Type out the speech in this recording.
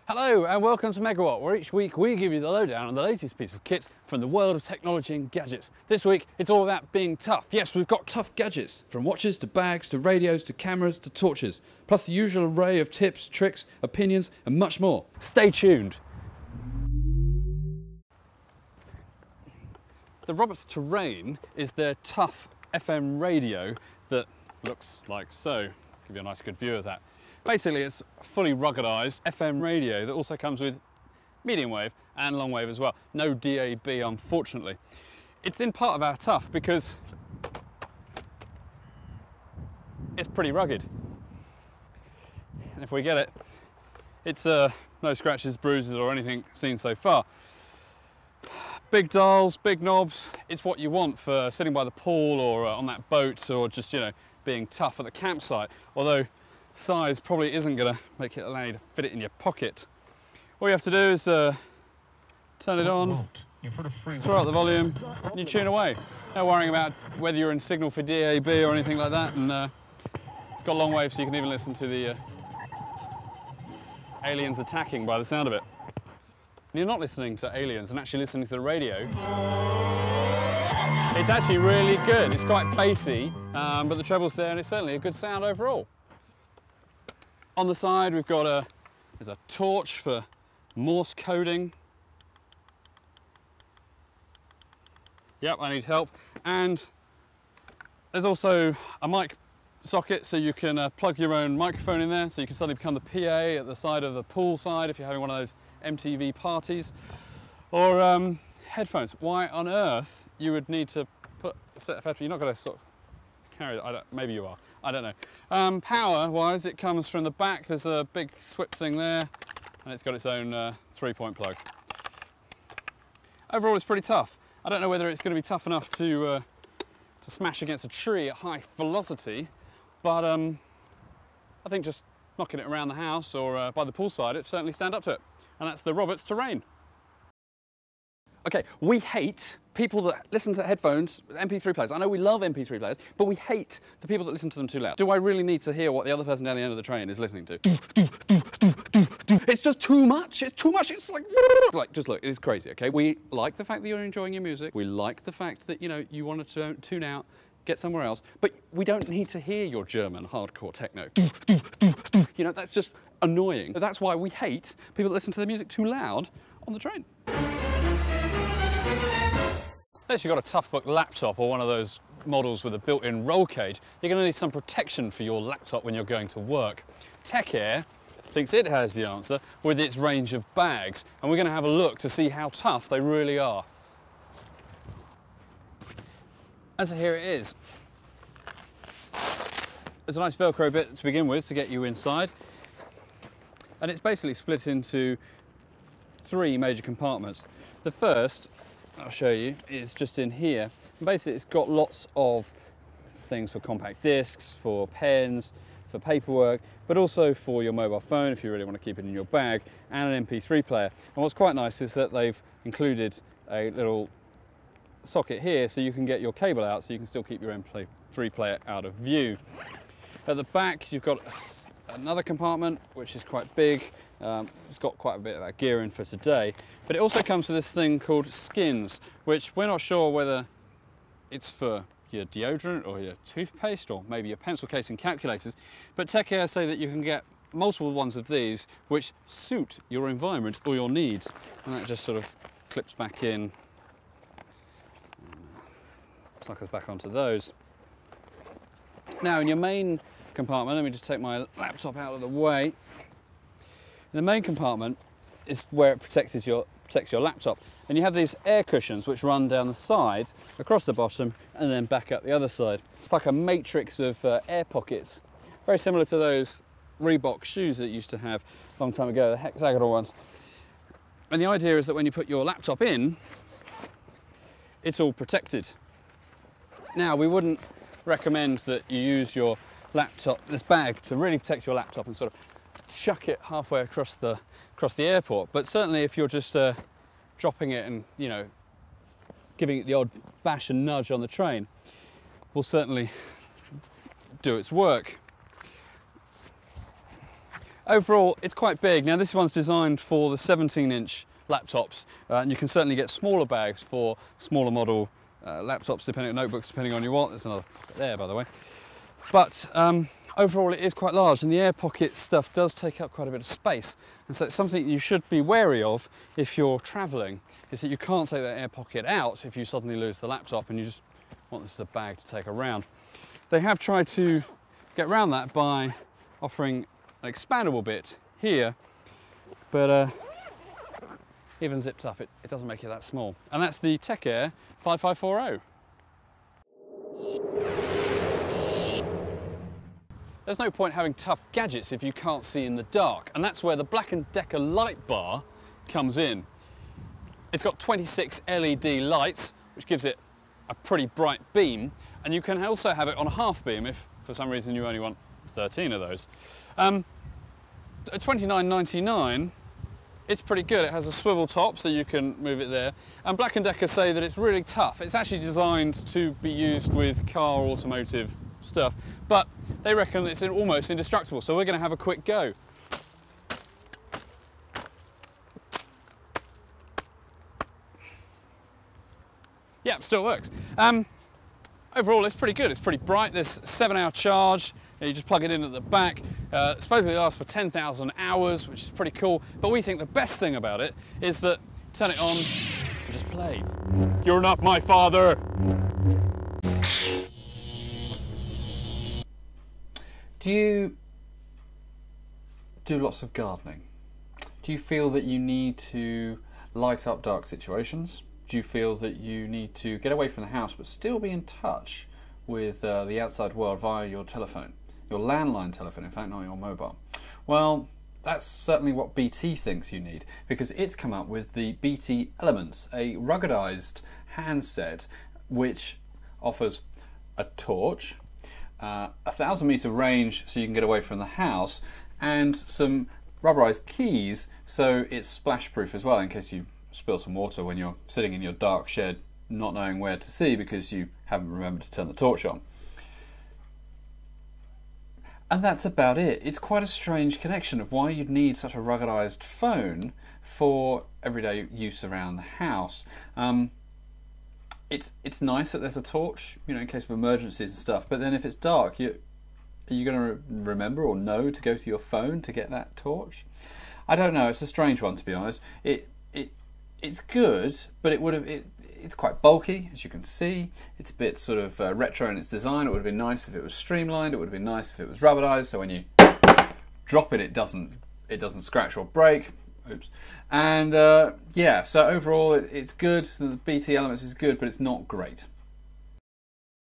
Hello and welcome to Megawatt, where each week we give you the lowdown on the latest piece of kit from the world of technology and gadgets. This week it's all about being tough. Yes, we've got tough gadgets, from watches to bags to radios to cameras to torches, plus the usual array of tips, tricks, opinions and much more. Stay tuned. The Roberts Terrain is their tough FM radio that looks like so. Give you a nice good view of that. Basically, it's a fully ruggedized FM radio that also comes with medium wave and long wave as well. No DAB, unfortunately. It's in part of our tough because it's pretty rugged. And if we get it, it's no scratches, bruises or anything seen so far. Big dials, big knobs, it's what you want for sitting by the pool or on that boat, or just, you know, being tough at the campsite. Although size probably isn't going to make it allow you to fit it in your pocket. All you have to do is turn it on, throw out the volume, and you tune away. No worrying about whether you're in signal for DAB or anything like that. And it's got long wave, so you can even listen to the aliens attacking by the sound of it. You're not listening to aliens and actually listening to the radio. It's actually really good. It's quite bassy, but the treble's there and it's certainly a good sound overall. On the side we've got there's a torch for Morse coding. Yep, I need help. And there's also a mic socket, so you can plug your own microphone in there, so you can suddenly become the PA at the side of the pool side if you're having one of those MTV parties. Or headphones. Why on earth you would need to put a set of headphones? You're not going to sort of carry it. Maybe you are. I don't know. Power-wise, it comes from the back. There's a big swip thing there, and it's got its own 3-point plug. Overall, it's pretty tough. I don't know whether it's going to be tough enough to smash against a tree at high velocity, but I think just knocking it around the house or by the poolside, it'd certainly stand up to it. And that's the Roberts Terrain. Okay, we hate people that listen to headphones, MP3 players. I know we love MP3 players, but we hate the people that listen to them too loud. Do I really need to hear what the other person down the end of the train is listening to? It's just too much. It's too much. It's like, just look, it is crazy, okay? We like the fact that you're enjoying your music. We like the fact that, you know, you want to tune out, get somewhere else, but we don't need to hear your German hardcore techno. You know, that's just annoying. That's why we hate people that listen to their music too loud on the train. Unless you've got a Toughbook laptop or one of those models with a built-in roll cage, you're going to need some protection for your laptop when you're going to work. TechAir thinks it has the answer with its range of bags, and we're going to have a look to see how tough they really are. And so here it is. There's a nice Velcro bit to begin with to get you inside, and it's basically split into 3 major compartments. The first, I'll show you, is just in here. And basically it's got lots of things for compact discs, for pens, for paperwork, but also for your mobile phone if you really want to keep it in your bag, and an MP3 player. And what's quite nice is that they've included a little socket here so you can get your cable out so you can still keep your MP3 player out of view. At the back you've got another compartment which is quite big. It's got quite a bit of that gear in for today, but it also comes with this thing called skins, which we're not sure whether it's for your deodorant or your toothpaste or maybe your pencil case and calculators, but TechAir say that you can get multiple ones of these which suit your environment or your needs, and that just sort of clips back in, suckers back onto those. Now in your main compartment, let me just take my laptop out of the way. The main compartment is where it protects your laptop, and you have these air cushions which run down the sides, across the bottom, and then back up the other side. It's like a matrix of air pockets, very similar to those Reebok shoes that you used to have a long time ago, the hexagonal ones. And the idea is that when you put your laptop in, it's all protected. Now, we wouldn't recommend that you use your laptop, this bag, to really protect your laptop and sort of chuck it halfway across the airport, but certainly if you're just dropping it and, you know, giving it the odd bash and nudge on the train, will certainly do its work. Overall, it's quite big. Now this one's designed for the 17-inch laptops, and you can certainly get smaller bags for smaller model laptops, depending on notebooks, depending on your what. There's another pocket there, by the way. But overall, it is quite large, and the air pocket stuff does take up quite a bit of space. And so it's something you should be wary of if you're traveling, is that you can't take that air pocket out if you suddenly lose the laptop and you just want this as a bag to take around. They have tried to get around that by offering an expandable bit here, but even zipped up, it doesn't make it that small. And that's the Tech Air 5540. There's no point having tough gadgets if you can't see in the dark, and that's where the Black & Decker light bar comes in. It's got 26 LED lights, which gives it a pretty bright beam, and you can also have it on a half beam if for some reason you only want 13 of those. At $29.99, it's pretty good. It has a swivel top so you can move it there, and Black & Decker say that it's really tough. It's actually designed to be used with car automotive stuff, but they reckon it's almost indestructible, so we're going to have a quick go. Yeah, it still works. Overall, it's pretty good. It's pretty bright. There's a 7-hour charge. You just plug it in at the back. Supposedly lasts for 10,000 hours, which is pretty cool. But we think the best thing about it is that turn it on and just play. You're not my father. Do you do lots of gardening? Do you feel that you need to light up dark situations? Do you feel that you need to get away from the house but still be in touch with the outside world via your telephone? Your landline telephone, in fact, not your mobile. Well, that's certainly what BT thinks you need, because it's come up with the BT Elements, a ruggedized handset which offers a torch, a 1,000-meter range so you can get away from the house, and some rubberized keys so it's splash proof as well in case you spill some water when you're sitting in your dark shed not knowing where to see because you haven't remembered to turn the torch on. And that's about it. It's quite a strange connection of why you'd need such a ruggedized phone for everyday use around the house. It's nice that there's a torch, you know, in case of emergencies and stuff, but then if it's dark, are you going to remember or know to go to your phone to get that torch? I don't know. It's a strange one, to be honest. It's good, but it's quite bulky, as you can see. It's a bit sort of retro in its design. It would have been nice if it was streamlined. It would have been nice if it was rubberized, so when you drop it, it doesn't scratch or break. Oops. And yeah, so overall it's good. The BT Elements is good, but it's not great.